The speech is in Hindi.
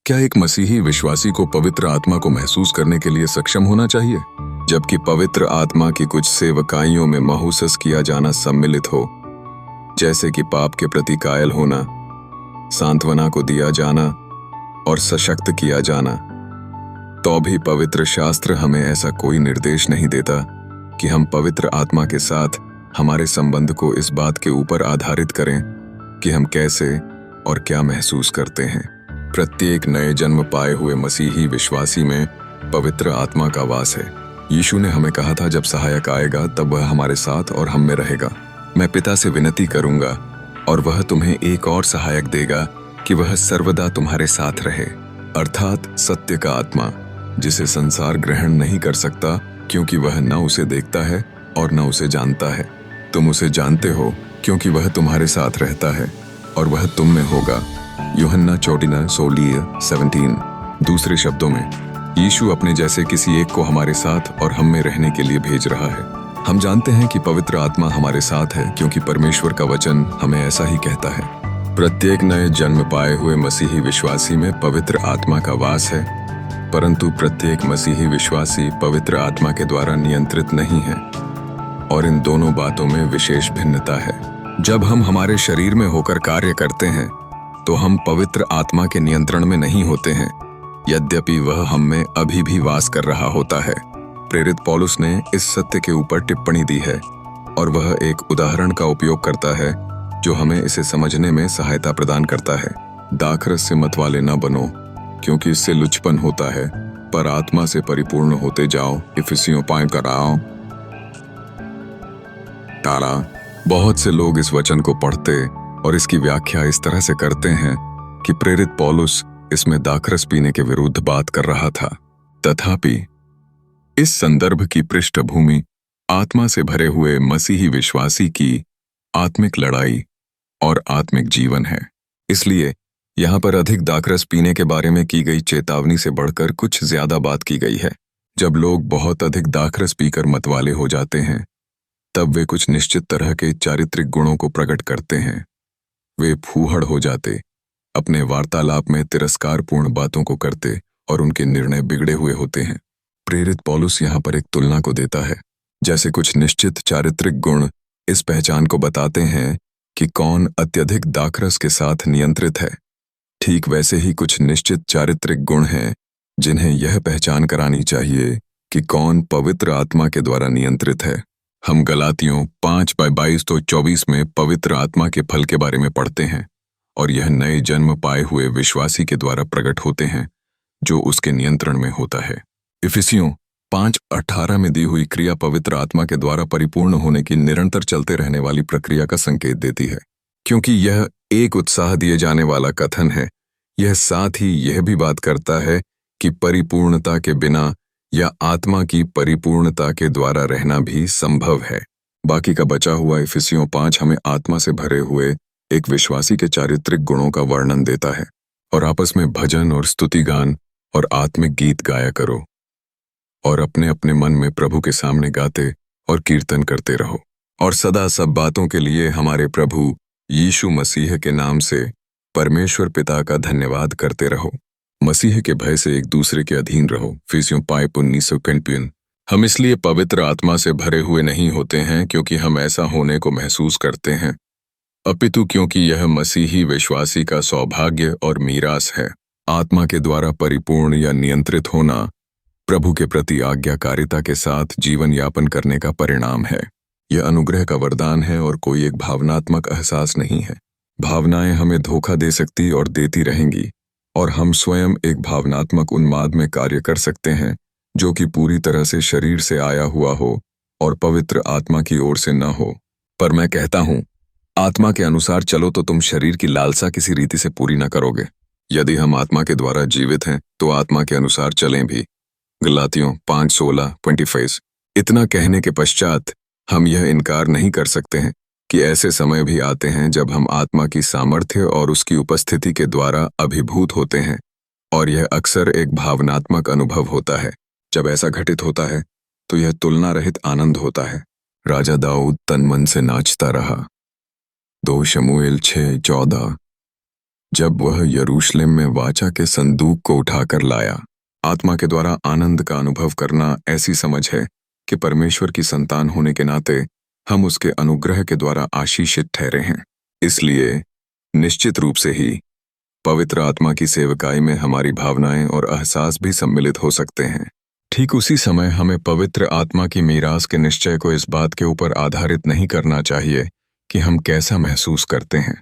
क्या एक मसीही विश्वासी को पवित्र आत्मा को महसूस करने के लिए सक्षम होना चाहिए, जबकि पवित्र आत्मा की कुछ सेवकाइयों में महसूस किया जाना सम्मिलित हो, जैसे कि पाप के प्रति कायल होना, सांत्वना को दिया जाना और सशक्त किया जाना? तो भी पवित्र शास्त्र हमें ऐसा कोई निर्देश नहीं देता कि हम पवित्र आत्मा के साथ हमारे संबंध को इस बात के ऊपर आधारित करें कि हम कैसे और क्या महसूस करते हैं। प्रत्येक नए जन्म पाए हुए मसीही विश्वासी में पवित्र आत्मा का वास है। यीशु ने हमें कहा था, जब सहायक आएगा तब वह हमारे साथ और हम में रहेगा। मैं पिता से विनती करूंगा और वह तुम्हें एक और सहायक देगा कि वह सर्वदा तुम्हारे साथ रहे, अर्थात सत्य का आत्मा, जिसे संसार ग्रहण नहीं कर सकता क्योंकि वह न उसे देखता है और न उसे जानता है। तुम उसे जानते हो क्योंकि वह तुम्हारे साथ रहता है और वह तुम में होगा। यूहन्ना 14:17। दूसरे शब्दों में, यीशु अपने जैसे किसी एक को हमारे साथ और हम में रहने के लिए भेज रहा है। हम जानते हैं कि पवित्र आत्मा हमारे साथ है क्योंकि परमेश्वर का वचन हमें ऐसा ही कहता है। प्रत्येक नए जन्म पाए हुए मसीही विश्वासी में पवित्र आत्मा का वास है, परंतु प्रत्येक मसीही विश्वासी पवित्र आत्मा के द्वारा नियंत्रित नहीं है, और इन दोनों बातों में विशेष भिन्नता है। जब हम हमारे शरीर में होकर कार्य करते हैं तो हम पवित्र आत्मा के नियंत्रण में नहीं होते हैं, यद्यपि वह हम में अभी भी वास कर रहा होता है। प्रेरित पौलुस ने इस सत्य के ऊपर टिप्पणी दी है और वह एक उदाहरण का उपयोग करता है जो हमें इसे समझने में सहायता प्रदान करता है। दाखरस से मतवाले न बनो, क्योंकि इससे लुचपन होता है, पर आत्मा से परिपूर्ण होते जाओ। इफिसियों 5:9। बहुत से लोग इस वचन को पढ़ते और इसकी व्याख्या इस तरह से करते हैं कि प्रेरित पौलुस इसमें दाखरस पीने के विरुद्ध बात कर रहा था। तथापि इस संदर्भ की पृष्ठभूमि आत्मा से भरे हुए मसीही विश्वासी की आत्मिक लड़ाई और आत्मिक जीवन है। इसलिए यहाँ पर अधिक दाखरस पीने के बारे में की गई चेतावनी से बढ़कर कुछ ज्यादा बात की गई है। जब लोग बहुत अधिक दाखरस पीकर मतवाले हो जाते हैं, तब वे कुछ निश्चित तरह के चारित्रिक गुणों को प्रकट करते हैं। वे फूहड़ हो जाते, अपने वार्तालाप में तिरस्कारपूर्ण बातों को करते और उनके निर्णय बिगड़े हुए होते हैं। प्रेरित पौलुस यहाँ पर एक तुलना को देता है, जैसे कुछ निश्चित चारित्रिक गुण इस पहचान को बताते हैं कि कौन अत्यधिक दाखरस के साथ नियंत्रित है, ठीक वैसे ही कुछ निश्चित चारित्रिक गुण हैं जिन्हें यह पहचान करानी चाहिए कि कौन पवित्र आत्मा के द्वारा नियंत्रित है। हम गलातियों 5:22-24 में पवित्र आत्मा के फल के बारे में पढ़ते हैं, और यह नए जन्म पाए हुए विश्वासी के द्वारा प्रकट होते हैं जो उसके नियंत्रण में होता है। इफिसियों 5:18 में दी हुई क्रिया पवित्र आत्मा के द्वारा परिपूर्ण होने की निरंतर चलते रहने वाली प्रक्रिया का संकेत देती है। क्योंकि यह एक उत्साह दिए जाने वाला कथन है, यह साथ ही यह भी बात करता है कि परिपूर्णता के बिना या आत्मा की परिपूर्णता के द्वारा रहना भी संभव है। बाकी का बचा हुआ इफिसियों 5 हमें आत्मा से भरे हुए एक विश्वासी के चारित्रिक गुणों का वर्णन देता है। और आपस में भजन और स्तुति गान और आत्मिक गीत गाया करो, और अपने अपने मन में प्रभु के सामने गाते और कीर्तन करते रहो, और सदा सब बातों के लिए हमारे प्रभु यीशु मसीह के नाम से परमेश्वर पिता का धन्यवाद करते रहो। मसीह के भय से एक दूसरे के अधीन रहो। इफिसियों 5:19। हम इसलिए पवित्र आत्मा से भरे हुए नहीं होते हैं क्योंकि हम ऐसा होने को महसूस करते हैं, अपितु क्योंकि यह मसीही विश्वासी का सौभाग्य और मीरास है। आत्मा के द्वारा परिपूर्ण या नियंत्रित होना प्रभु के प्रति आज्ञाकारिता के साथ जीवन यापन करने का परिणाम है। यह अनुग्रह का वरदान है और कोई एक भावनात्मक एहसास नहीं है। भावनाएं हमें धोखा दे सकती और देती रहेंगी, और हम स्वयं एक भावनात्मक उन्माद में कार्य कर सकते हैं जो कि पूरी तरह से शरीर से आया हुआ हो और पवित्र आत्मा की ओर से न हो। पर मैं कहता हूं, आत्मा के अनुसार चलो तो तुम शरीर की लालसा किसी रीति से पूरी न करोगे। यदि हम आत्मा के द्वारा जीवित हैं तो आत्मा के अनुसार चलें भी। गलातियों 5:16-25। इतना कहने के पश्चात हम यह इनकार नहीं कर सकते हैं कि ऐसे समय भी आते हैं जब हम आत्मा की सामर्थ्य और उसकी उपस्थिति के द्वारा अभिभूत होते हैं, और यह अक्सर एक भावनात्मक अनुभव होता है। जब ऐसा घटित होता है तो यह तुलना रहित आनंद होता है। राजा दाऊद तन मन से नाचता रहा। 2 शमूएल 6:14। जब वह यरूशलेम में वाचा के संदूक को उठाकर लाया। आत्मा के द्वारा आनंद का अनुभव करना ऐसी समझ है कि परमेश्वर की संतान होने के नाते हम उसके अनुग्रह के द्वारा आशीषित ठहरे हैं। इसलिए निश्चित रूप से ही पवित्र आत्मा की सेवकाई में हमारी भावनाएं और एहसास भी सम्मिलित हो सकते हैं। ठीक उसी समय हमें पवित्र आत्मा की मीरास के निश्चय को इस बात के ऊपर आधारित नहीं करना चाहिए कि हम कैसा महसूस करते हैं।